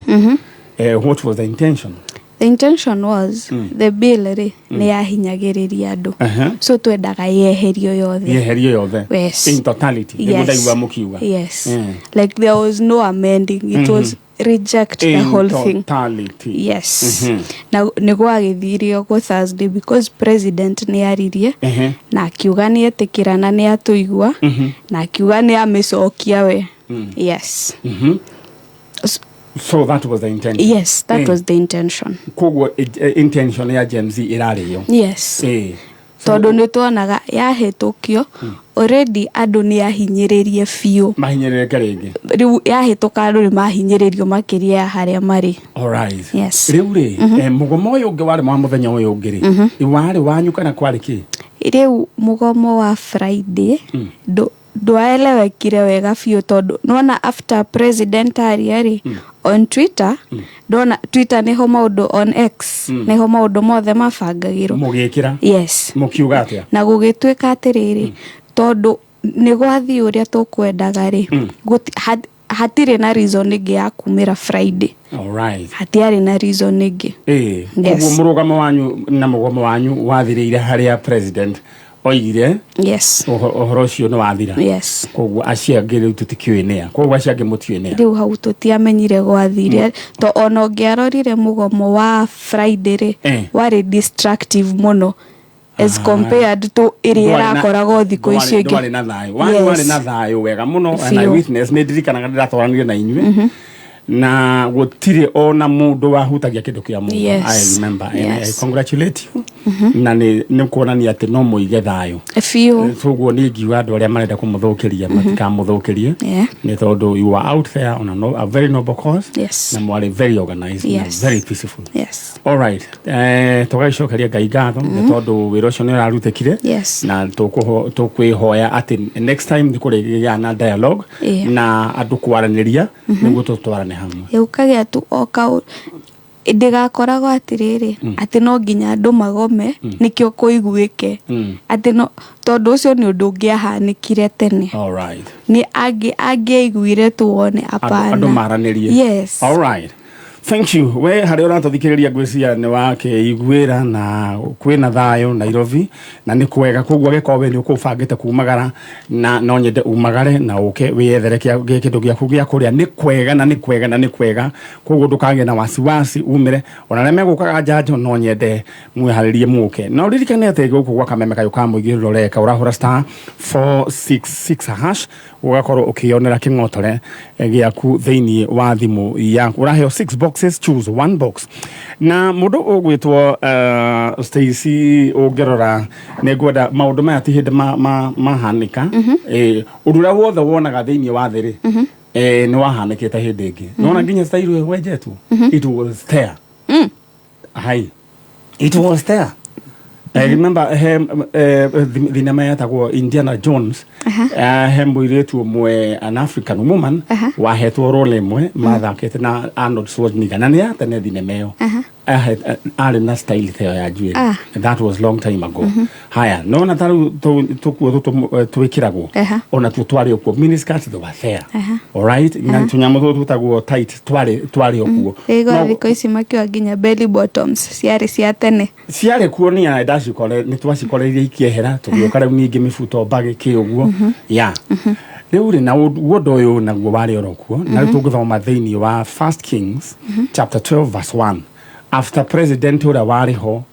What was the intention? The intention was the bill ni yahinyagiriria andu. So twendaga yeherio yothe. Yes. In totality. Yes. Like there was no amending. It was reject the whole thing. Totality. Yes. Now nigwagithirio go Thursday because president ni aririe na akiuga ni etikirana ni atuigua na akiuga ni amecokia we. Yes. So that was the intention. Yes, that was the intention. Kogo intention ya Gen Z irariyo. Yes. Tondu nituonaga yahetokio already andu ni yahinyiririe fiu. Mahinyirire karingi. Riu yahetoka andu ni mahinyiririo makiria ya haria mari. All right. Yes. Riu ri mugomo uyu ungi wari mwa muthenya uyu ungi ri. Iwari wanyu kana kwari ki? Riu mugomo wa Friday ndwaelewekire wega fiu tondu nona after president ari on Twitter dona Twitter niho maundu on X niho maundu mothe mabangagirwo mugikira yes mukiuga atia na gugitwika atiriri tondu nigwathi uria tukwendaga ri hatire na reason ingi ya kumira Friday. All right. Hatiari na reason ingi. Uguo murugamo wanyu na mugomo wanyu wathirire haria president oigire. Yes. Ohoro ucio no wathira. Yes. Koguo aciangire tutikiwenea. Koguo aciange mutiwenea. Riu hau tutiamenyire gwathire to ono ngiarorire mugomo wa Friday ri wari destructive muno as compared to iria rakorago thiko icio ingi. Wari na thayo. Wari na thayo wega muno and I witness ni ndirikanaga ndiratwaranire na inyue. Na gutire ona mundu wahutagia kindu kia mundu. I remember and I congratulate you. Na ni kuonania ati no muige thayo. Soguo ni ngiuga andu aria marenda kumuthukiria matikamuthukirie ni tondu you are out there on a very noble cause. Na mwari very organized and very peaceful. All right. Tugaicokeria Ngai ngatho ni tondu wira ucio ni urarutikire na tukwihoya ati next time ndikurigia na dialogue na andu kwaraniria niguo tutwarane hamwe. Yukagia tu oka ndigakoragwo atiriri ati no nginya andu magome nikio kuiguike ati no tondu ucio ni undu ngiahanikire tene. All right. Ni agiguire tuone apana andu maranirie. Yes. All right. Thank you. We hari uratuthikiriria gwiciria ni wake igwira na kwina thayo Nairobi na ni kwega koguo gekobe ni ukubangite kumagara na no nyende umagare na uke wiyethere kindu giaku gia kuria ni kwega na ni kwega na ni kwega koguo ndukage na wasiwasi umire ona reme gukaga jajo no nyende mwiharirie muke no ririkane ate guku gwa kameme kayo ka muigiriro reka urahura star 466 hash ugakorwo ukionera kingotore giaku theini wa thimu yaku uraheo 6 boxes, choose one box. Na mundu ugwitwo Stacy ugerora negwenda maundu maya ti hindi mahanika udura wothe wonaga thiini wa thiri ni wahanikite hindi ingi nona nginya style we wejetu it was there. Hai it was there. I remember the name yatagwo Indiana Jones hembuiretu mwe an African woman wahetwo role mwe mathakete na Arnold Schwarzenegger na ya tene thinemeo ari na style theo ya juiri that was long time ago. Haya nona taru tukuo twikiragwo ona tutwari okuo miniskirt do there. All right na tunyamo tutagwo tight twari okuo no thiko ici makio nginya belly bottoms ciari cia tene ciari kuonia ndacikore ni twacikoreire ikiehera tugioka riu ningi mifuto bagi ki uguo riu ri na wodo uyu naguo wari orokuo na tuguthoma thiini wa First Kings chapter 12 verse 1. After president ura wariho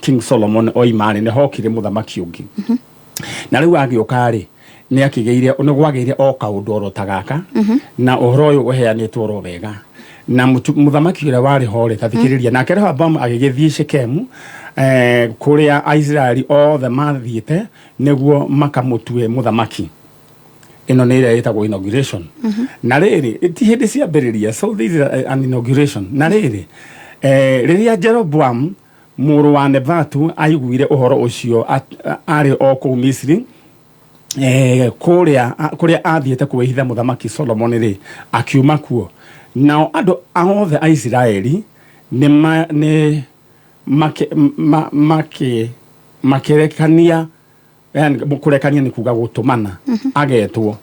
King Solomon oimari ne hokire muthamaki ungi na riu agioka ri ni akigeire onogwageire o kaundu orotagaka na uhoro uyu uheanitwo ro wega na muthamaki ura wariho ri tathikiriria na kereho Rehoboam agigithie Shekemu kuria Israeli othe mathiite neguo makamutue muthamaki. Ino ni ire itagwo inauguration. Na riri ti hindi ciambiriria so this is an inauguration. Na riri riria Jeroboam muru wa Nebatu aiguire uhoro ucio ari o ku Misri kuria athiete kuhitha muthamaki Solomon ri akiuma kuo nao andu othe a Israeli ni makirekania yani kurekania ni kuga gutumana agetwo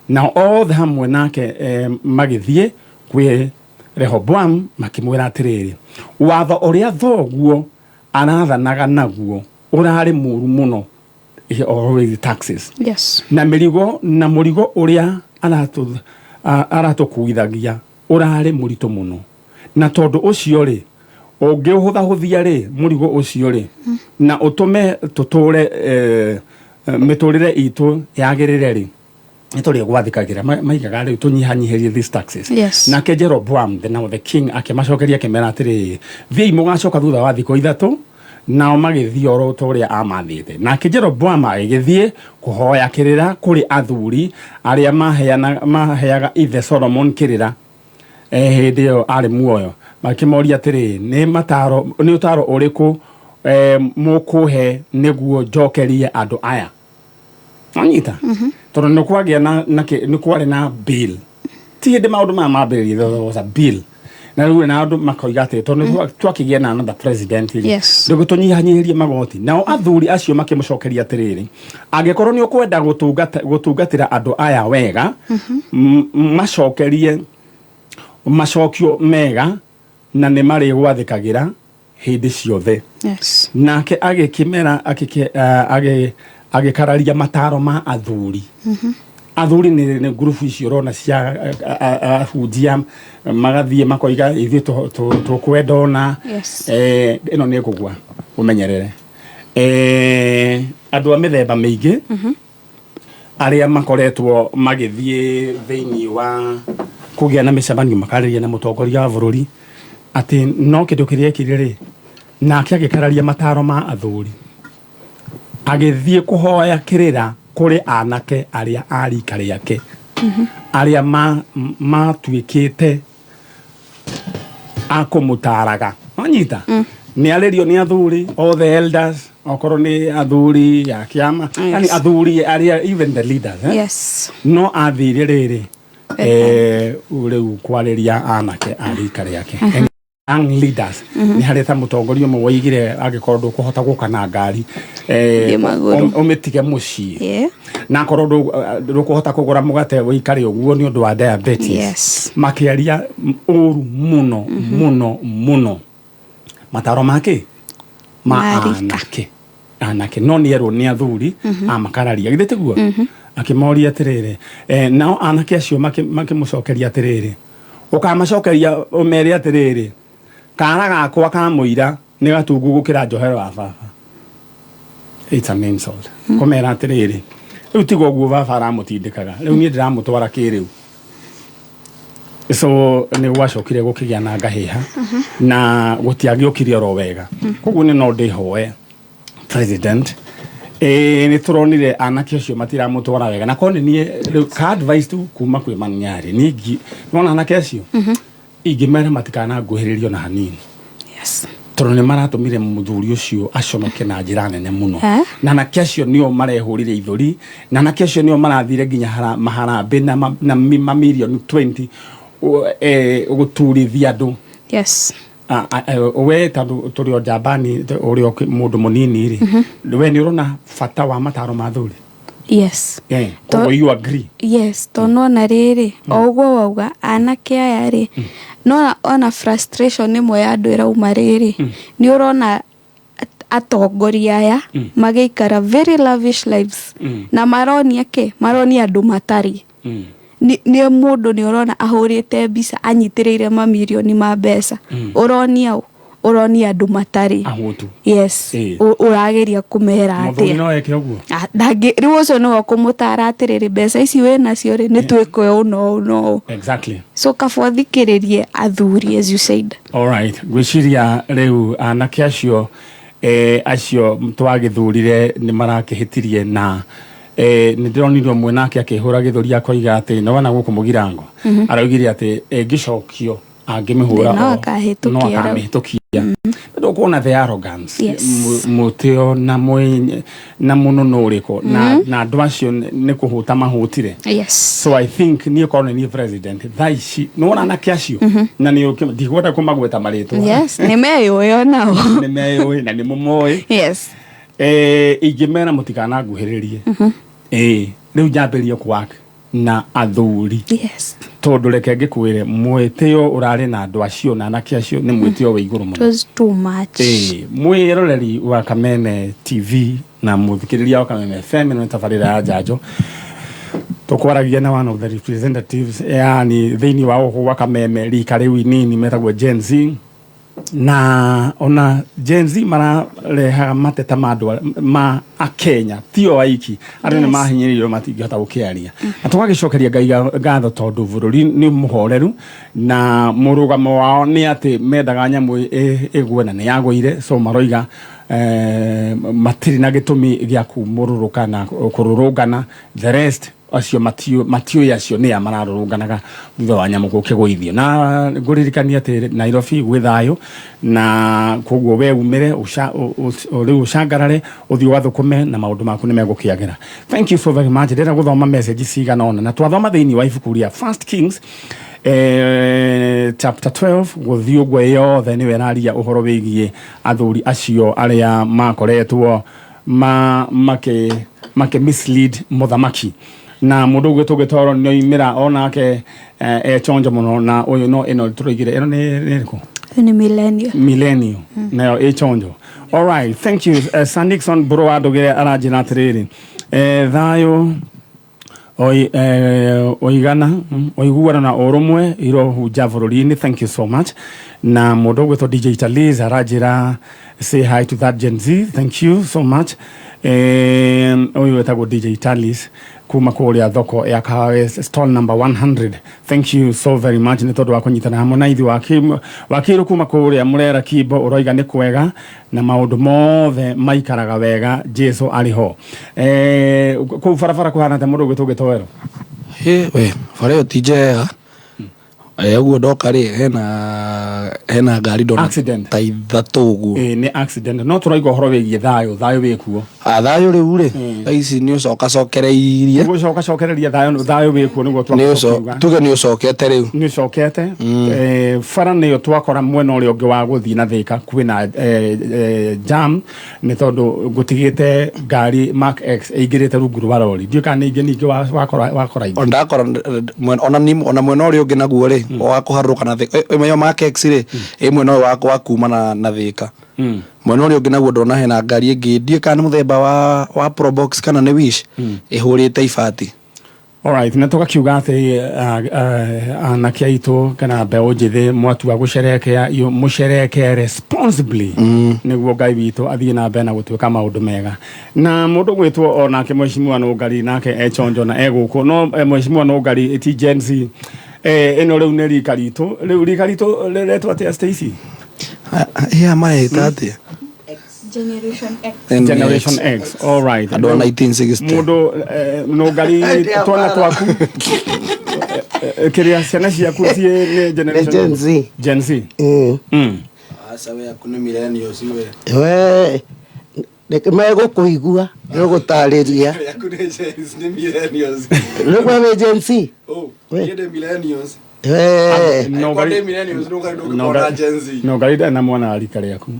na othe hamwe nake magithie Rehoboam makimwira atiriri watho uria thoguo anathanaga naguo urari muru muno already taxes Yes. na murigo uria aratukuithagia urari murito muno na tondu ucio ri ungihuthahuthia ri murigo ucio ri na utume tuture miturire itu yagirire ri nituri gwathikagira maigaga ri tunyihanyiherie these taxes. Yes. Na ke Jeroboam the king akimacokeria kemera atiri thii mugacoka thutha wa thiko ithatu nao magithii oro uria amathite na ke Jeroboam agithii kuhoya kirira kuri athuri aria maheaga ithe Solomon kirira hindi yo ari muoyo makimoria atiri ni utaro uriku mukuhe niguo njokerie andu aya anyita tondu nukwagia nukwari na bill ti hindi maundu mambiririe there was a bill na riu na andu makoiga ati tondu twakigia na another president ndugu tunyihanyihirie magoti nao athuri acio makimucokeria atiriri angikorwo ni ukwenda gutungatira andu aya wega macokerie macokio mega na ni mari gwathikagira hindi ciothe. Yes. Nake agikimera agikararia mataro ma athuri. Athuri ni group icio rona cia hujia magathie makoiga ithi tukwendona. Yes. Ino ni kugwa umenyerere andu a mithemba mingi aria makoretwo magithie theini wa kugia na micemanio makariria na mutongoria wa bururi ati no kindu kiria kirire na agikararia mataro ma athuri agithie kuhoya kirira kuri anake aria arika riake aria matuikite akumutaraga anyita ni aririo ni athuri all the elders okoro ni athuri ya kiama yani athuri aria even the leaders Yes. no athiri riri uriu kwariria anake arika riake young leaders ni hareta mutongoria mwe waigire agikorwo ndukuhota guka na ngari umitige mucii na korwo ndukuhota kugura mugate wikare uguo ni undu wa diabetes. Yes. Makiaria uru muno mataro make anake no ni ero ni athuri amakararia githitiguo akimoria atiriri nao anake acio makimucokeria atiriri ukamacokeria umere atiriri kana gakwa kamuira ni gatungu gukira njohero wa baba. It's an insult. Komera atiriri riu tigo guo baba aramutindikaga riu ni ndiramutwara kiriu so ni wacokire gukigia na ngahiha na gutiagiukiria ro wega koguo ni no ndihoe president ni turonire anake acio matiramutwara wega na kone ni ka advice tu kuma kwi Maniari ni nona anake acio ingimera matikana nguhiririo na hanini. Yes. Tondu ni maratumire muthuri ucio aconoke na njira nene muno na anake acio nio marehurire ithuri na anake acio nio marathire nginya maharambe na mamilioni 20 guturithia andu. Yes. We tandu turio Japani urio mundu munini ri we ni urona fata wa mataro ma thuri. Yes. So you agree? Yes, tono na riri oguo wauga anake aya ri no ona frustration ni mo ya ndwira umariri ni urona atongoria aya magikara very lavish lives na maronia andu matari ni mundu ni urona ahurite mbica anyitiriire mamilioni ma mbeca uronia andu matari ahutu. Yes. Urageria kumera ati muthuri no eke uguo riu ucio no kumutara atiriri mbeca ici we nacio ri ni twike no. Exactly. So kabothikiririe athuri as you said. All right. Gwiciria riu anake acio twagithurire ni marakihitirie na ni ndironirwo mwenake akihura githuri akoiga ati no wana guku mugirango araugire ati ngicokio angimihura no akahitukia ndo kuona the arrogance. Yes. Muteo na muno noriko na andu acio ni kuhuta mahutire. Yes. So I think ni korone ni president thaici no wana anake acio na ni ndigwenda kumagweta marito. Yes, ni meyo nao ni meyo na ni mumoi. Yes. Ingimera mutikana nguhiririe riu njambirie kwak na athuri. Yes. Tondu reke ngikwire mwitio urari na andu acio na anake acio ni mwitio wa iguru muno. It was too much. Mwiroreri wa Kameme TV na muthikiriria wa Kameme FM no tabarira ya Njanjo tukwaragia na one of the representatives yani thiini wa uhu wa Kameme rika riu inini metagwo Gen Z, na ona Gen Z marareha mateta ma Kenya tio aiki ari ni mahinyiririo matingihota gukiaria na tugagicokeria Ngai ngatho tondu bururi ni muhoreru na murugamo wao ni ati mendaga nyamu igwe na ni yaguire so maroiga matiri na gitumi gia kumururuka na kururungana the rest acio matio yacio ni amararunganaga thutha wa nyamu gukigwithio na nguririkania ati Nairobi gwithayo na koguo we umire ushangarare uthio wathukume na maundu maku ni megukiagira. Thank you so very much. Ndira guthoma message cigana ona na twathoma thiini wa ibuku ria First Kings chapter 12 guthio gwe yothe ni weraria uhoro wigie athuri acio aria makoretwo make mislead muthamaki na mundu gwitugitoro ni imira onake chonjo muno na uyu no ino turigire ino ni riko ni millennial na chonjo. All right, thank you. Sandixon bro adogere arajina atiriri thayo oigana oiguana na oromwe iro huja bururi-ini. Thank you so much. Na mundu gwitwo DJ Taliz arajira say hi to that Gen Z. Thank you so much. Oyo wetagwo DJ Taliz kuma kuria thoko ya kahawa stall number 100. Thank you so very much ni tondu wa kunyitana hamwe na ithu wakiru kuma kuria murera Kibo uroiga ni kwega na maundu mothe maikaraga wega Jesu ariho. Ku farafara kuhana ta mundu gwitugitowero we fareo tijea uguo ndoka ri hena ngari ndona ta ithatu uguo ni accident no turaigwa horo wigie thayo wikuo thayo riu ri ici ni ucokereirie thayo wikuo niguo twakuga tuge ni ucokete riu ni ucokete fara niyo twakora mwena uri ungi wa guthii na Thika kwina jam ni tondu gutigite ngari Mark X igirite rungu rwa rori ndio kana ningi wakora ona mwena uri ungi naguo ri wa kuharuka na Thika meyo Mark X ri imwe no wa kuma na Thika mwena uri ungi naguo ndona hena ngari ingi ndio kana muthemba wa Probox kana ni Wish ihurite ibati. Alright, na tukakiuga ati anake aitu kana mbeu njithi mwatua gusherekea iyo musherekea responsibly niguo Ngai witu athie na mbere na gutuika maundu mega na mundu gwitwo onake mheshimiwa no ngari nake chonjo na eguko no mheshimiwa no ngari ti Gen Z eno riu ni rikaritu retwa ati Stacy maeta ati Generation X. All right. Ado 1960. Mudo no ngari twana twaku kiria ciana ciaku cie generation Gen Z. Asawe akune millennials we mego kuigua no gutariria akune ni millennials no Gen Z yede millennials no ngari millennials no ngari Gen Z no ngari na mwana alikare yaku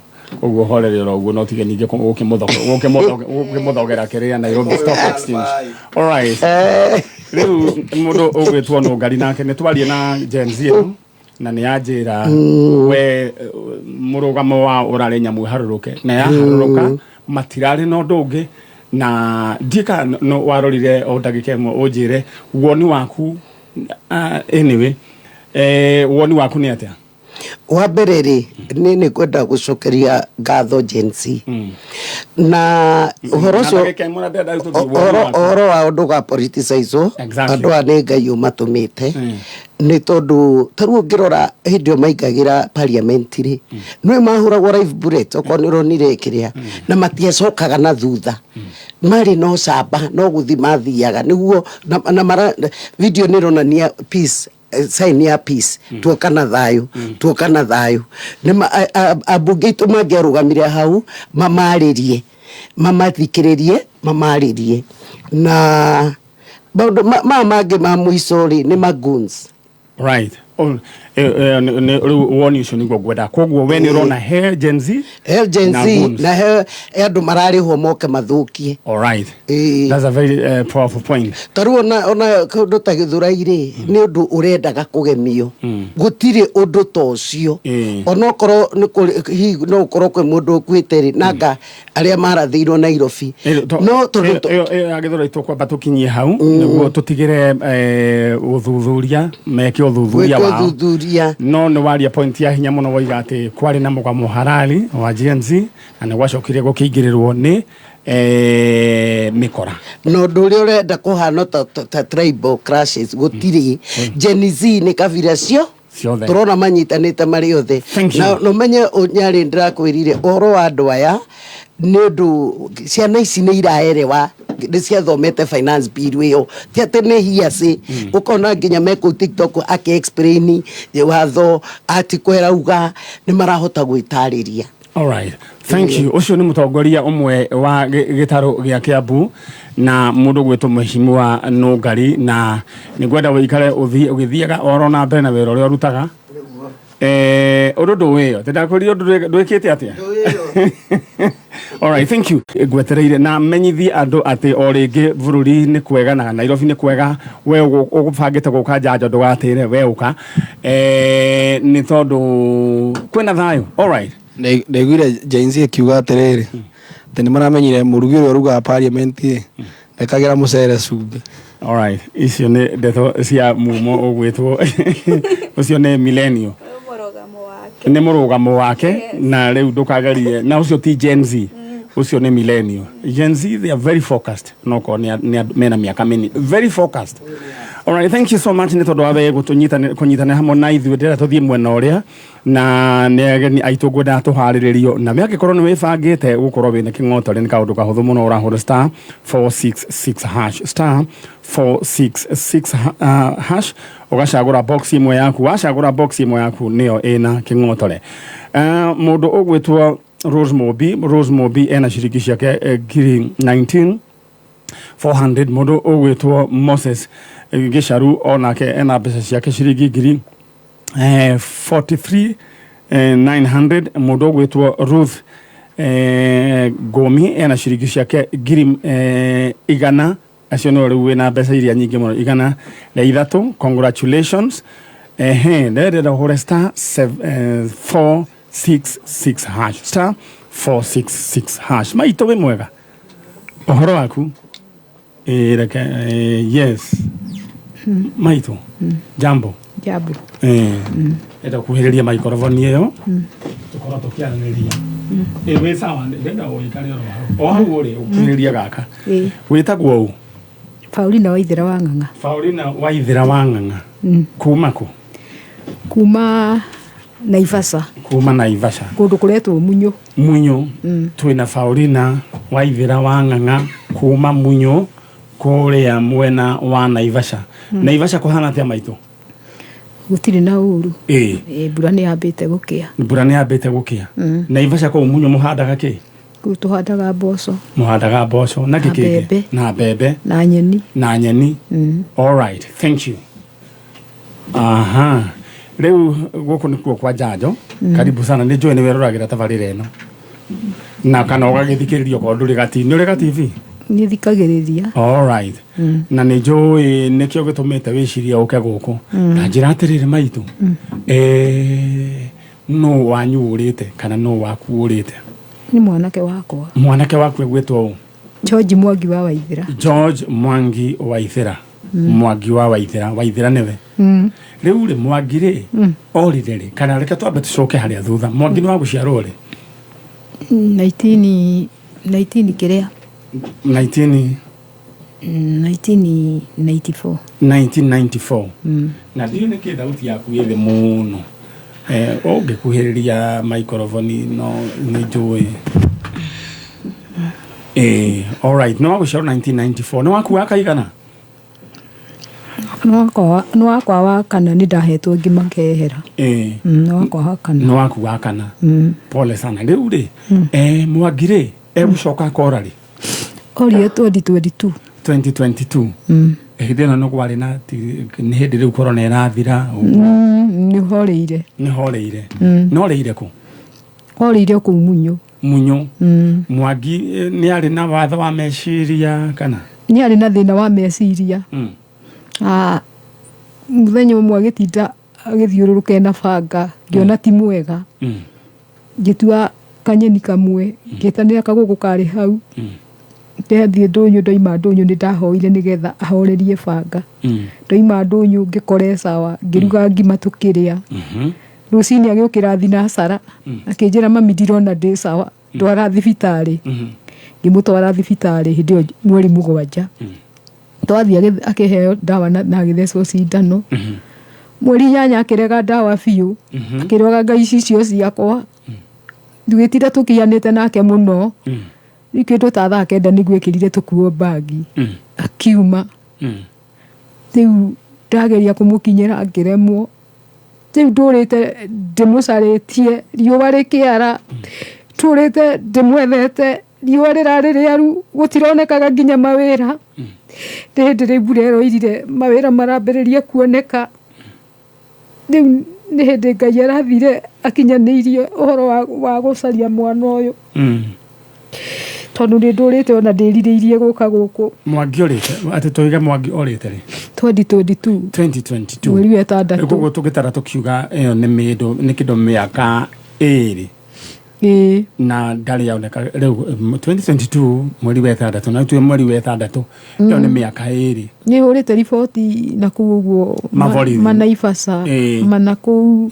uguo horerero uguo no tige ninge ukimodogera kiria Nairobi Stock Exchange. All right, riu mundu ugwitwo no ngari nake ni twarie na Gen Z na ni ajira we murugamo wa urare nyamu haruruke na ya haruruka matirari no ndungi na ndika no warorire o ndagika imwe unjire woni waku anyway woni waku ni atia wa mbere ri ni kwenda gucokeria ngatho Gen Z na horo wa undu ga politicize andu ane Ngai umatumite ni tondu taru ngirora hindio maigagira parliament ri no mahuragwo live bullet okoniro kiria na matiecokaga na thutha mari no camba no guthi mathiaga niguo na mara video nironania peace sign ya peace tuokana thayo nima abunge itu mangerugamire hau mamaririe na bado mama ge mamuisori ni maguns right. woni ucio niguo ngwenda koguo we ni rona he Gen Z na he andu mararihwo moke mathukie. All right. That's a very powerful point. Taru ona kundu ta Githurairi ni undu urendaga kugemio gutire undu ta ucio ona korwo no ukorwo kwe mundu kwiteri nanga aria marathirwo Nairobi no Githurairi tukwamba tukinyie hau niguo tutigire uthuthuria meke uthuthuria wao no ni waria point ya hinya muno waiga ati kwari na mugamo harari wa Gen Z na ni gwacokire gukiingirirwo ni mikora no nduri urenda kuhana ta tribal clashes gutiri Gen Z ni kabira cio turona manyitanite mari othe na no menye unyari ndirakwirire oro wa andu aya ni undu ciana ici ni iraerewa ni ciathomete finance bill iyo ti ati ni hiaci ukona nginya meko TikTok explain watho ati kwerauga ni marahota gwitariria. All right. Thank you. Ucio ni mutongoria umwe wa gitaro gia Kiambu na mundu gwitwo Mheshimiwa Nungari na ni gwenda wikare ugithiaga oro na mbere na wira uria rutaga urudu wiyo tendakuri undu dwikite atia. All right, thank you. Gwetereire na menyithi andu ati o ringi bururi ni kwega na Nairobi ni kwega we ugubangite guka njanjo ndugatire we uka ni tondu kwena thayo. All right. Ndeguire Gen Z kiuga atiriri tani maramenyire murugi uria ruga parliament nekagira mucere cumbi. All right, icio ni ndeto cia mumo ugwitwo ucio ni millennial ni murugamo wake na riu ndukagerie na ucio ti Gen Z ucio ni millennial. Gen Z they are very focused no ko ni mena miaka mini very focused. All right, thank you so much ni tondu wabe kunyitana hamwe na ithuĩ ndĩra tũthiĩ mwena ũrĩa na nĩ ageni aitũ ngwenda tũharĩrĩrio na mĩaka korwo nĩ wĩbangĩte gũkorwo wĩna kĩng'otore nĩ kaũndũ kahũthũ mũno ũrahũra star 466 hash star 466 hash ũgacagũra box imwe yaku wacagũra box imwe yaku nĩyo ĩna kĩng'otore. Mũndũ ũgwĩtwo Rose Mobi ena ciringi ciake ngiri 19 400. Mũndũ ũgwĩtwo Moses Gisharu onake ena mbeca ciake ciringi ngiri 43 900. Mũndũ ũgwĩtwo Ruth Gomi ena ciringi ciake ngiri 100. Acio no rĩu wĩna mbeca iria nyingĩ mũno 103. Congratulations. Ndĩrenda ũhũre star 466 hash star 466 hash. Maitũ wĩ mwega ũhoro waku? Yes. Maitũ jambo enda kuhĩrĩria microphone ĩyo tukorwo tukiaranĩria wĩ sawa ndenda ũikare o hau ũrĩ ũkuhĩrĩria gaka wĩtagwo ũũ? Paulina Waithĩra wa Ng'ang'a. Paulina Waithĩra wa Ng'ang'a. Kuma kũ? Kuma Naivasha. Kuma Naivasha. Kũndũ kũretwo Munyo. Munyo. Twĩna Paulina Waithĩra wa Ng'ang'a kuma Munyo kũrĩa mwena wa Naivasha. Naivasha kũhana atĩa maitũ? Gũtirĩ na ũru. Mbura nĩ yambĩte gũkĩa. Mbura nĩ yambĩte gũkĩa. Naivasha kũu Munyo mũhandaga kĩ? Kũu tũhandaga mboco. Mũhandaga mboco na kĩkĩngĩ? Na mbembe. Na nyeni. Na nyeni. All right, thank you. Aha. Rĩu gũkũ nĩkuo kwa njanjo. Karibu sana. Nĩ njũĩ nĩ weroragĩra tabarĩra ĩno na kana ũgagĩthikĩrĩria okorwo ndũrĩ gati nĩ ũrĩ ga TV? Nĩ thikagĩrĩria. All right. Na nĩ njũĩ nĩkĩo gĩtũmĩte wĩciria ũke gũkũ na njĩra atĩrĩrĩ maitũ nũ wanyu ũrĩte kana nũ waku ũrĩte? Nĩ mwanake wakwa. Mwanake waku egwĩtwo ũũ? George Mwangi wa Waithĩra. George Mwangi Waithĩra. Mwangi wa Waithĩra. Waithĩra nĩwe? Rĩu rĩ Mwangi rĩ orire rĩ kana reke twambe tũcoke harĩa thutha. Mwangi nĩ wa gũciarwo rĩ? 19 kĩrĩa? 1994. 1994. Na ndiyo nĩkĩ thauti yaku ĩthĩ mũno ũngĩkuhĩrĩria microphone no nĩ njũĩ. All right. No wagũciarwo 1994. Nĩ waku wa kaigana? Nĩ wakwa wa kana nĩ ndahetwo ngima ngehera. Nĩ wakwa wa kana. Nĩ waku wa kana. Pole sana. Rĩu rĩ Mwangi rĩ egũcoka akora rĩ? Orie 2022. 2022 hindi no gwari na ni hindi riu corona irathira ni horeire no reire ku horeire ku munyo Mwangi ni ari na watho wa meciria kana ni ari na thina wa meciria muthenya umwe agitinda agithiururuka na banga ngiona ti mwega ngitua kanyeni kamwe ngitanira kaguku kari hau ndathie ndunyu ndoima ndunyu ni ndahoire nigetha ahorerie banga ndoima ndunyu ngikore sawa ngiruga ngima tukiria rucini agiukira thinacara akinjira mami ndirona ndi sawa ndwara thibitari ngimutwara thibitari hindi mweri mugwanja twathie akiheo dawa na agithecwo cindano mweri nyanya akirega dawa biu akirwaga ngai icio ciakwa ndugitira tukianite nake muno ikindu ta thaa kenda niguikirire tukuo bagi akiuma riu ndageria kumukinyira ngiremwo riu ndurite ndimucaritie riuwa rikiara turite ndimwethete riuwa rirari riaru gutironekaga nginya mawira ndiri burero irire mawira marambiririe kuoneka riu ni hindi ngai arathire akinyaniirie uhoro wa gucaria mwana uyu tondu ni ndurite ona ndiririirie guka guku Mwangi orite ati toiga Mwangi orite ri 2022 mweri wa tandatu gugu tugitara tukiuga iyo ni mindo ni kindo miaka iri na ndari yaoneka riu 2022 mweri wa tandatu na tu mweri wa tandatu iyo ni miaka iri ni urite riboti na kuguo Manaivasa mana ku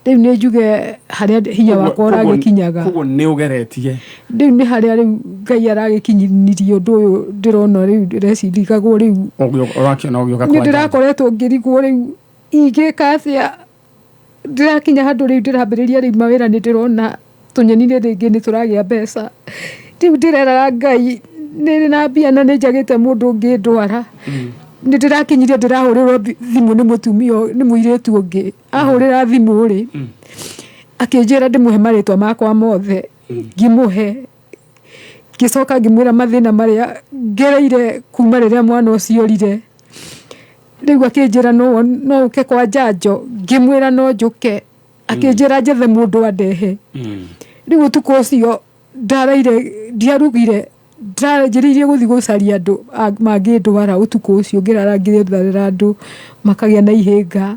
riu ni njuge haria hinya wakwa uragikinyaga kuguo ni ugeretie riu ni haria riu ngai aragikinyinirie undu uyu ndirona riu ndirecirikagwo riu urakiona ugioka kwa ndirakoretwo ngirigwo riu ingika atia ndirakinya handu riu ndirambiriria riu mawira ni ndirona tunyeni ringi ni turagia mbeca riu ndireraga ngai ni na mbia na ni njagite mundu ungi ndwara ni ndirakinyirie ndirahurirwo thimu ni mutumio ni muiritu ungi ahurira thimu ri akinjira ndimuhe maritwa makwa mothe ngimuhe gicoka ngimwira mathina maria ngereire kuma riria mwana ucio rire riu akinjira no uke kwa njanjo ngimwira no njuke akinjira njethe mundu andehe riu utuku ucio ndaraire ndiarugire ndarajiririe guthi gucaria andu mangindwara utuku ucio ngirara ngitharira andu makagia na ihinga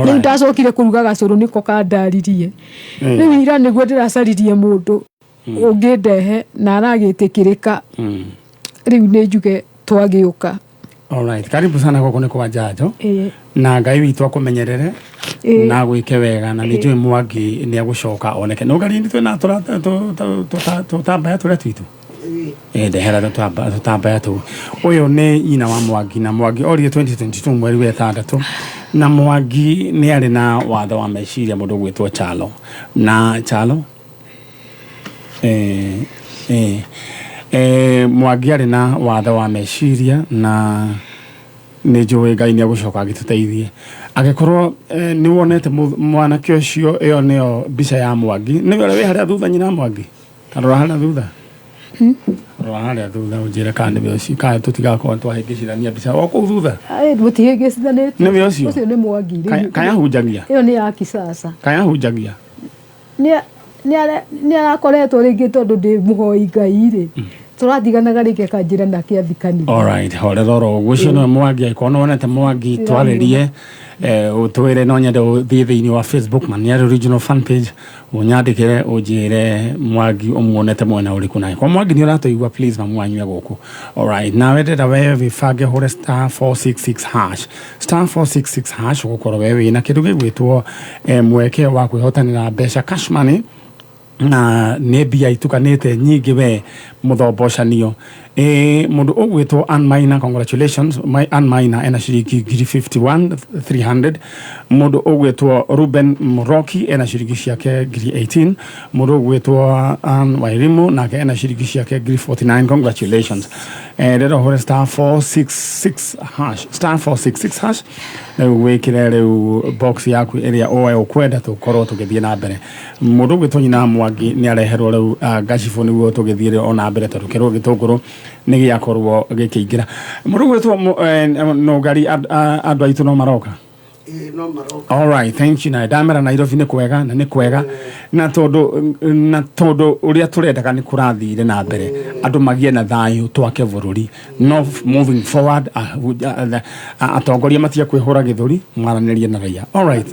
riu ndacokire kuruga gacuru niko kandaririe riu ira niguo ndiracaririe mundu ungindehe na aragitikirika riu ni njuge twagiuka. Alright, karibu sana guku ni kwa njanjo na ngai witu akumenyerere na gwike wega na ni njui Mwangi ni agucoka oneke no gari ndi twina tutambaya turia twitu ndehera tutambaya tu uyu ni ina wa Mwangi na Mwangi orie 2022 mweri wa tandatu na Mwangi ni ari na watho wa meciria mundu gwitwo Chalo na Chalo Mwangi ari na watho wa meciria na ni njui ngai ni agucoka agituteithie agikorwo ni wonete mwana kiocio iyo niyo mbica ya Mwangi ni we haria thutha nyina Mwangi tarora haria thutha haria thutha ujire kana ni we ka tutigakorwo twahingicithania mbica o kuu thutha mutihingicithanite ni we ucio ucio ni Mwangi kaya hunjagia iyo ni ya kisasa kaya hunjagia ni arakoretwo ringi tondu ndi muhoi ngai ri turathiganaga ringi kanjira na kiathikanire. Alright, horero gucio no Mwangi ikono wonete Mwangi twaririe utwire no nyende uthie thiini wa Facebook man ya original fan page unyandikire ujire Mwangi umuonete mwena uriku nayo kwa Mwangi ni uratoigwa please mamwanywe guku. Alright, na wendera wewe vifange hore *466# gukorwo wewe na kindu gigwitwo mweke wa kwihotanira mbeca cash money na ne bia itukanite nyingi we muthobocanio mundu ugwitwo Anmaina, congratulations my Anmaina ena ciringi 51,300. mundu ugwitwo Ruben Muroki ena ciringi ciake 18,000. mundu ugwitwo Wairimu nake ena ciringi ciake 49,000. congratulations. Rero hore *466# na wikire riu box yaku iria oe ukwenda tukorwo tugithie na mbere. mundu ugwitwo nyina Mwangi ni areherwo riu gacifu niguo tugithie ona mbere tondu kirwo gitunguru nä gä akorwo gä kä ingä ra må rå gwä two no ngari andå aitå no maroka. All right, thank you. Na ndamera Nairobi nä kwega na nä kwega na tondu uria turendaga nä kå rathire na mbere andå magie na thayå twake bå rå ri no moving forward atongoria matia kwä hå ra gä thå ri mwaranä rie na raia. All right,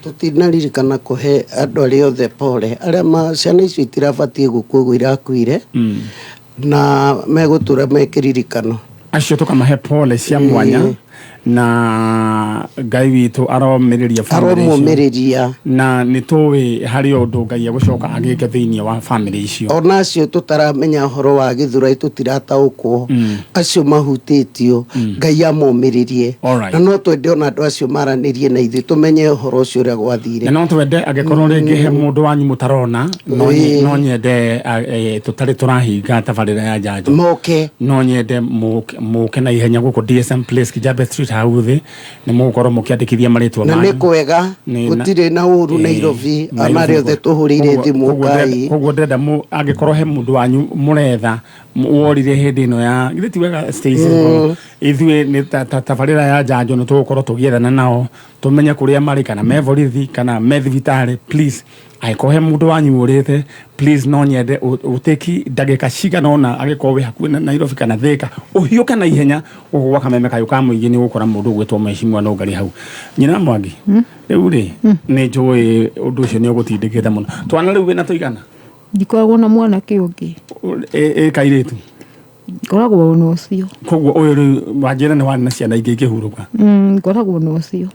tutinaririkana kuhe andå arä othe pole arĩa ciana icio itirabatie gũkua ũguo irakuire na megũtũra mekiririkano acio tukamahe pole cia mwanya na Ngai witũ aromĩrĩria na nĩ tũĩ harĩ ũndũ Ngai egũcoka agĩke thĩinĩ wa family icio ona acio tũtaramenya ũhoro wa gĩthũrai tũtirataũkwo acio mahutĩtio Ngai amomĩrĩrie na no twende ona andũ acio maranĩrie na ithuĩ tũmenye ũhoro ũcio ũrĩa gwathire na no twende angĩkorwo rĩngĩ he mũndũ wanyu mũtarona no nyende tũtarĩ tũrahinga tabarĩra ya njanjo moke no nyende mũke na ihenya gũkũ DSM Place Kijabe Street hau thĩ nĩ mũgũkorwo mũkĩandĩkithia marĩtwa manyu na nĩ kwega gũtirĩ na ũru Nairobi anarĩ othe tũhũrĩire thimũ Ngai koguo ndenda angĩkorwo he mũndũ wanyu mũretha worire hĩndĩ ĩno ya githĩ ti wega Stacy ithuĩ nĩ tabarĩra ya njanjo nĩ tũgũkorwo tũgĩethana nao tũmenye kũrĩa marĩ kana me borithi kana me thibitarĩ please angĩkorwo he mũndũ wanyu ũrĩte please no nyende ũteki ndagĩka cigana ũna angĩkorwo wĩ hakuhĩ na Nairobi kana Thika ũhiũke na ihenya gwa kameme kayũ ka mũingĩ nĩ gũkora mũndũ ũgwĩtwo Mheshimiwa no Ngari hau nyina Mwangi rĩu rĩ nĩ njũĩ ũndũ ũcio nĩ ũgũtindĩkĩte mũno twana rĩu wĩna tũigana ndikoragwo na mwanake ũngĩ kairĩtu ngoragwo na ũcio koguo ũyũ rĩu wanjĩra nĩ warĩ na ciana ingĩ ikĩhurũka ngoragwo na ũcio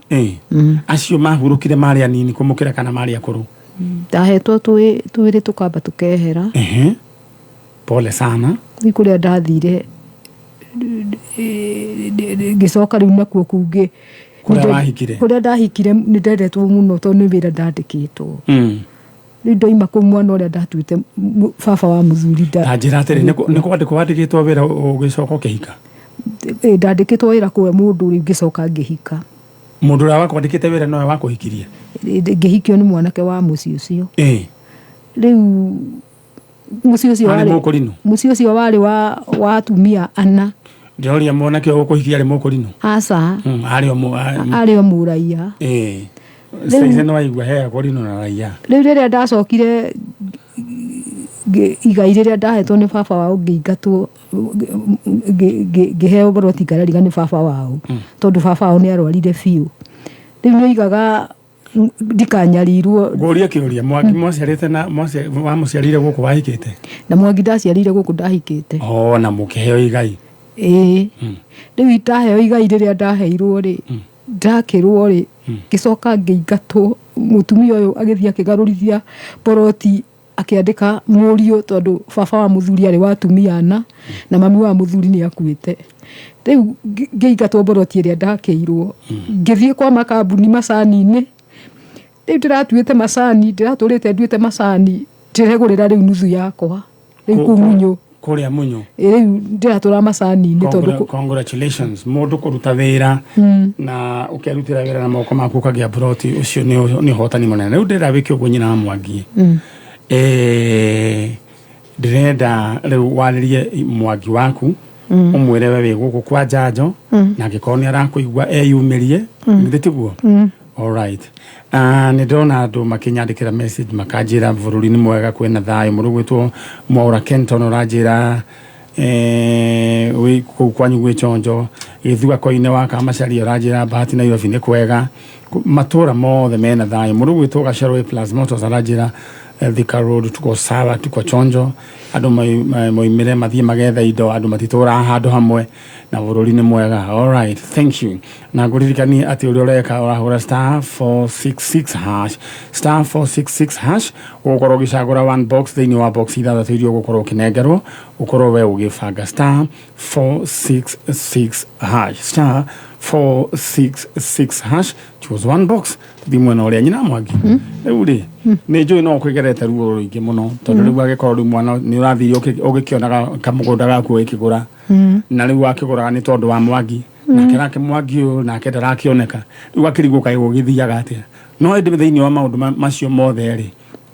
acio mahurũkire marĩ anini kũmũkĩra kana marĩ akũrũ ndahetwo twĩrĩ tũkamba tũkehera pole sana kũrĩa ndathire ngĩcoka rĩu nakuo kungĩ kũrĩa ndahikire nĩ ndendetwo mũno tondũ nĩ wĩra ndandĩkĩtwo rĩu ndoima kũu mwana ũrĩa ndatuĩte baba wa mũthuri njĩra atĩrĩ nĩ kwandĩkwo wandĩkĩtwo wĩra ũgĩcoka ũkĩhika ndandĩkĩtwo wĩra kwĩ mũndũ rĩu ngĩcoka ngĩhika mũndũ ũrĩa wakwandĩkĩte wĩra nowe wakũhikirie ngĩhikio nĩ mwanake wa mũciĩ ũcio rĩu mũciĩ ũcio warĩ wa atumia ana ndĩroria mwanake ũyũ ũkũhikia arĩ mũkũrinũ aca arĩ o mũraiya Stacy no aigua he akũrinũ na raia rĩu rĩrĩa ndacokire igai rĩrĩa ndahetwo nĩ baba wao ngĩingatwo ngĩheo boroti ngarariga nĩ baba wao tondũ baba wao nĩ arwarire biũ rĩu nĩ oigaga ndikanyarirwo ngũria kĩũria Mwangi mwaciarĩte na wamũciarire gũkũ wahikĩte na Mwangi ndaciarire gũkũ ndahikĩte na mũkĩheo igai rĩu itaheo igai rĩrĩa ndaheirwo rĩ ndakĩrwo rĩ ngĩcoka ngĩingatwo mũtumia ũyũ agĩthiĩ akĩgarũrithia boroti akĩandĩka mũriũ tondũ baba wa mũthuri arĩ wa atumia ana na mami wa mũthuri nĩ akuĩte rĩu ngĩingatwo boroti ĩrĩa ndakĩirwo ngĩthiĩ kwa makambuni macani-inĩ rĩu ndĩratuĩte macani ndĩratũrĩte nduĩte macani ndĩregũrĩra rĩu nuthu yakwa rĩu kũu Munyũ kũrĩa Munyũ rĩu ndĩratũra macani-inĩ tondũ congratulations mũndũ kũruta wĩra na ũkĩrutĩra wĩra na moko maku ũkagĩa boroti ũcio nĩ ũhotani mũnene rĩu ndĩrenda wĩke ũguo nyina wa Mwangi ndĩrenda rĩu warĩrie Mwangi waku ũmwĩre we wĩ gũkũ kwa njanjo na angĩkorwo nĩ arakũigua eyumĩrie githĩ tiguo alright nĩ ndĩrona andũ makĩnyandĩkĩra message makanjĩra bũrũri nĩ mwega kwĩna thayũ mũndũ gwĩtwo Mwaura Kenton ũranjĩra wĩ kũu kwanyu gwĩ chonjo gĩthua-koinĩ wa Kamacharia ũranjĩra Bahati Nairobi nĩ kwega matũra mothe mena thayũ mũndũ gwĩtwo Gacerũ Plus Motors aranjĩra Thika Road tuko sawa tuko chonjo andũ moimire mathiĩ magetha indo andũ matitũra handũ hamwe na bũrũri nĩ mwega alright thank you na ngũririkanie atĩ ũrĩa ũreka ũrahũra *466# ũgũkorwo ũgĩcagũra one box thĩinĩ wa box ithathatũ iria ũgũkorwo ũkĩnengerwo ũkorwo we ũgĩbanga *466# *466# choose one box thi mwena ũrĩa nyina Mwangi rĩu rĩ nĩ njũĩ no kwĩgerete ruo rũingĩ mũno tondũ rĩu agĩkorwo rĩu mwana nĩ ũrathire ũgĩkĩonaga kamũgũnda gaku ũgĩkĩgũra na rĩu wakĩgũraga nĩ tondũ wa Mwangi nake nake Mwangi ũyũ nake ndarakĩoneka rĩu akĩrigwo kaĩ gũgĩthiaga atĩa no hĩndĩ thĩinĩ wa maũndũ macio mothe rĩ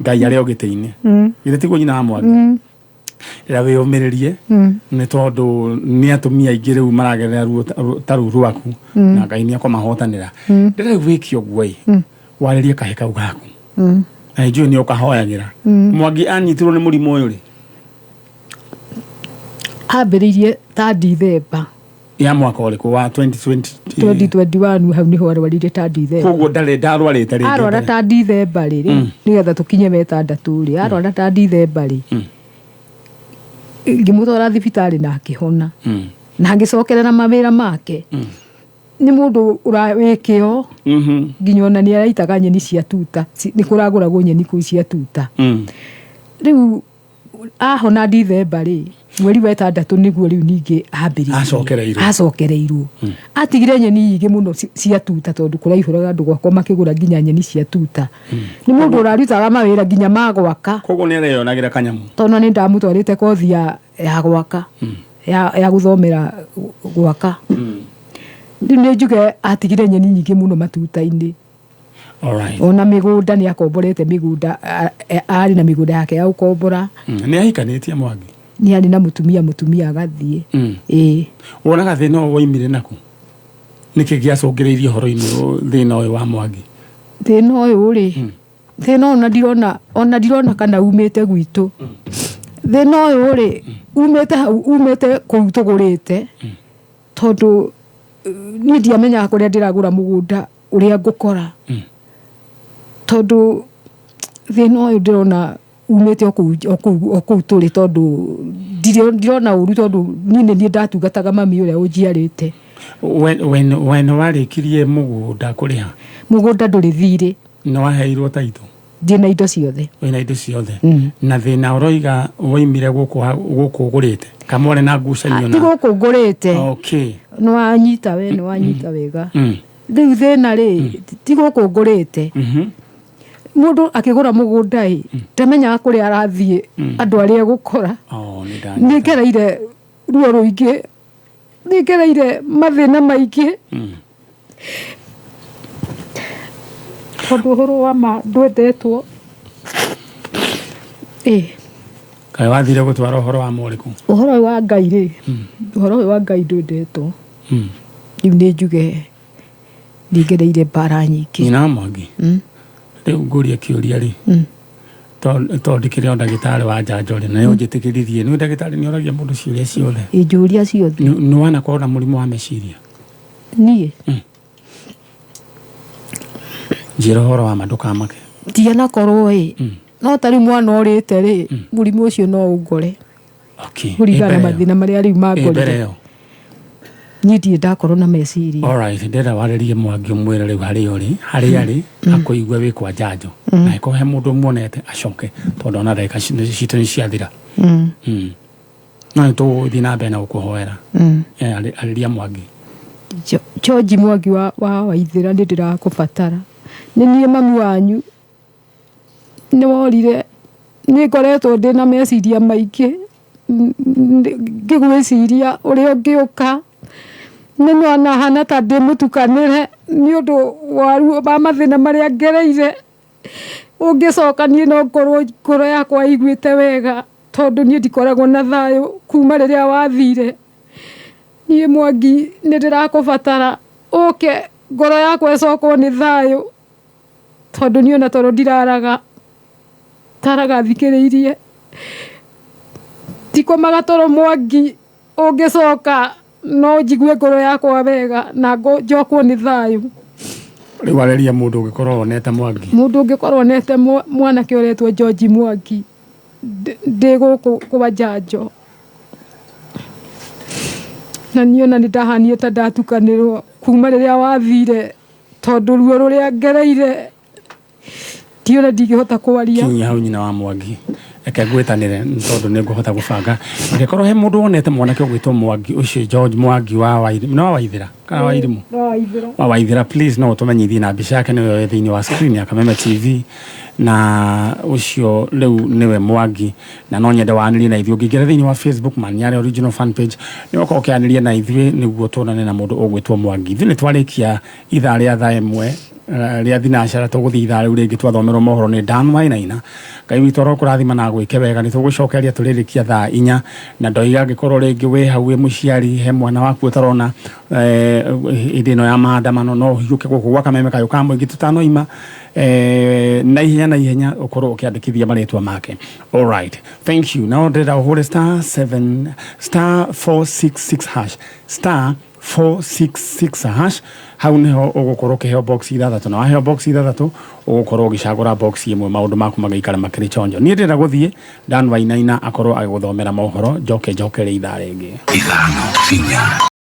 Ngai arĩ o gĩtĩ-inĩ githĩ tiguo nyina wa Mwangi ira we umiririe ni tondu ni atumia aingĩ rĩu maragerera taru rwaku na Ngai ni akomahotanira ndĩrĩ wiki ũguo warĩrie kahe kau gaku njũĩ nĩ ũkahoyagĩra Mwangi anyitirwo nĩ mũrimũ ũyũ rĩ ambĩrĩirie ta Dithemba ya mwaka ũrĩkũ wa 2021 hau niho arwarire ta Dithemba koguo ndarwarĩte rĩngĩ arwara ta Dithemba rĩ nĩgetha tũkinye wetandatũ rĩ arwara ta Dithemba rĩ ngĩmũtwara thibitarĩ na akĩhona na ngĩcokerera mawĩra make nĩ mũndũ ũrawĩkĩo nginya ona nĩ araitaga nyeni cia tuta nĩ kũragũragwo nyeni kũu cia tuta rĩu ahona Dithemba rĩ mweri wa wetandatũ nĩguo rĩu ningĩ ambĩrĩirie acokereirwo atigire nyeni nyingĩ mũno cia tuta tondũ kũraihũraga andũ gwakwa makĩgũra nginya nyeni cia tuta nĩ mũndũ ũrarutaga mawĩra nginya ma gwaka koguo nĩ areyonagĩra kanyamu tondũ nĩ ndamũtwarĩte kothi ya gwaka ya gũthomera gwaka rĩu nĩ njuge atigire nyeni nyingĩ mũno matuta-inĩ ona mĩgũnda nĩ akomborete mĩgũnda arĩ na mĩgũnda yake ya gũkombora nĩ ahikanĩtie Mwangi nĩ arĩ na mũtumia agathiĩ wonaga thĩna ũyũ woimire naku nĩkĩ gĩacũngĩrĩirie ũhoro-inĩ thĩna ũyũ wa Mwangi thĩna ũyũ rĩ thĩna ona ndirona kana umĩte gwitũ thĩna ũyũ rĩ umĩte kũu tũgũrĩte tondũ niĩ ndiamenyaga kũrĩa ndĩragũra mũgũnda ũrĩa ngũkora tondũ thĩna ũyũ ndĩrona umĩte o kũu tũrĩ tondũ ndirona ũru tondũ niĩ ndatungataga mami ũrĩa ũnjiarĩte wena warĩkirie mũgũnda kũrĩha mũgũnda ndũrĩ thirĩ nĩ waheirwo taitũ ndĩna indo ciothe wĩna indo ciothe na thĩna ũroiga woimire gũkũ ũgũrĩte kamore na ngucanio ti gũkũ ngũrĩte nĩ wanyita wega rĩu thĩna rĩ ti gũkũ ngũrĩte mũndũ akĩgũra mũgũnda ndamenyaga kũrĩa arathiĩ andũ arĩa gũkora nĩ ngereire ruo rũingĩ nĩ ngereire mathĩna maingĩ tondũ ũhoro wa ma ndwendetwo kaĩ wathire gũtwara ũhoro wa mũrĩkũ ũhoro wa Ngai rĩ ũhoro wa Ngai ndwendetwo rĩu nĩ njuge nĩngereire mbara nyingĩ nyina Mwangi rĩu ngũria kĩũria rĩ tondũ ndĩkĩrĩ ndagĩtarĩ wa njanjo rĩ nayo njĩtĩkĩririe nĩ ndagĩtarĩ nĩ oragia mũndũ ciũria ciothe njũria ciothe nĩ wanakorwo na mũrimũ wa meciria niĩ njĩra ũhoro wa ndũkamake ndianakorwo no tarĩ mwana ũrĩte rĩ mũrimũ ũcio no ũngore kũringana na mathĩna marĩa rĩu mangorire niĩ ndirĩ ndakorwo na meciria ndĩrenda warĩrie Mwangi ũmwĩre rĩu harĩa arĩ akũigua wĩ kwa njanjo na ĩkorwo he mũndũ muonete acoke tondũ ona ndagĩka citũ nĩ ciathira no nĩ tũgũthiĩ na mbere na gũkũhoera arĩria Mwangi George Mwangi wa Waithĩra nĩ ndĩrakũbatara nĩ niĩ mami wanyu nĩ worire nĩ ngoretwo ndĩna meciria maingĩ ngĩgwĩciria ũrĩa ũngĩũka nĩ mwana hana ta ndĩmũtukanĩre nĩ ũndũ wa mathĩna marĩa ngereire ũngĩcoka niĩ no ngoro yakwa iguĩte wega tondũ niĩ ndikoragwo na thayũ kuma rĩrĩa wathire niĩ Mwangi nĩ ndĩrakũbatara ũke ngoro yakwa ĩcokwo nĩ thayũ tondũ niĩ ona toro ndiraraga thikĩrĩirie tikomaga toro Mwangi ũngĩcoka no njigue ngoro yakwa wega na njokwo nĩ thayũ rĩu warĩria mũndũ ũngĩkorwo wonete Mwangi mũndũ ũngĩkorwo wonete mwanake ũretwo George Mwangi ndĩ gũkũ kwa njanjo na niĩ ona nĩ ndahanire ta ndatukanĩrwo kuma rĩrĩa wathire tondũ ruo rũrĩa ngereire ndiona ndingĩhota kwaria kinya hau nyina wa Mwangi reke ngwĩtanĩre tondũ nĩ ngũhota gũbanga angĩkorwo he mũndũ wonete mwanake ũgwĩtwo Mwangi ũcio George Mwangi wa Waithĩra kana wa Irimũ wa Waithĩra please no ũtũmenyithie na mbica yake nĩyo thĩinĩ wa screen ya Kameme TV na ũcio rĩu nĩwe Mwangi na no nyende wanĩrie na ithuĩ ũngĩingĩra thĩinĩ wa Facebook Maniare original fan page nĩ ũkorwo ũkĩanĩria na ithuĩ nĩguo tuonane na mũndũ ũgwĩtwo Mwangi ithuĩ nĩ twarĩkia ithaa rĩa thaa ĩmwe ria thinacara tuguthii ithaa riu ringi twathomerwo mohoro ni Dan Wainaina Ngai witũ arokũrathima na gwĩke wega nĩtũgũcokeria tũrĩrĩkia thaa 4 na ndoiga angĩkorwo rĩngĩ wĩ hau wĩ mũciari he mwana waku ũtarona hĩndĩ ĩno ya maandamano no hiũke gũkũ gwa Kameme kayũ ka mũingĩ tũtanoima na ihenya ũkorwo ũkĩandĩkithia marĩtwa make. All right, thank you. Now ndĩrenda ũhũre *466 hash *466 hash hau niho ũgũkorwo ũkĩheo box ithathatũ na waheo box ithathatũ ũgũkorwo ũgĩcagũra box ĩmwe maũndũ maku magaikara makĩrĩ chonjo. Niĩ ndĩrenda gũthiĩ Dan Wainaina akorwo agĩgũthomera mohoro njoke rĩ ithaa rĩngĩ.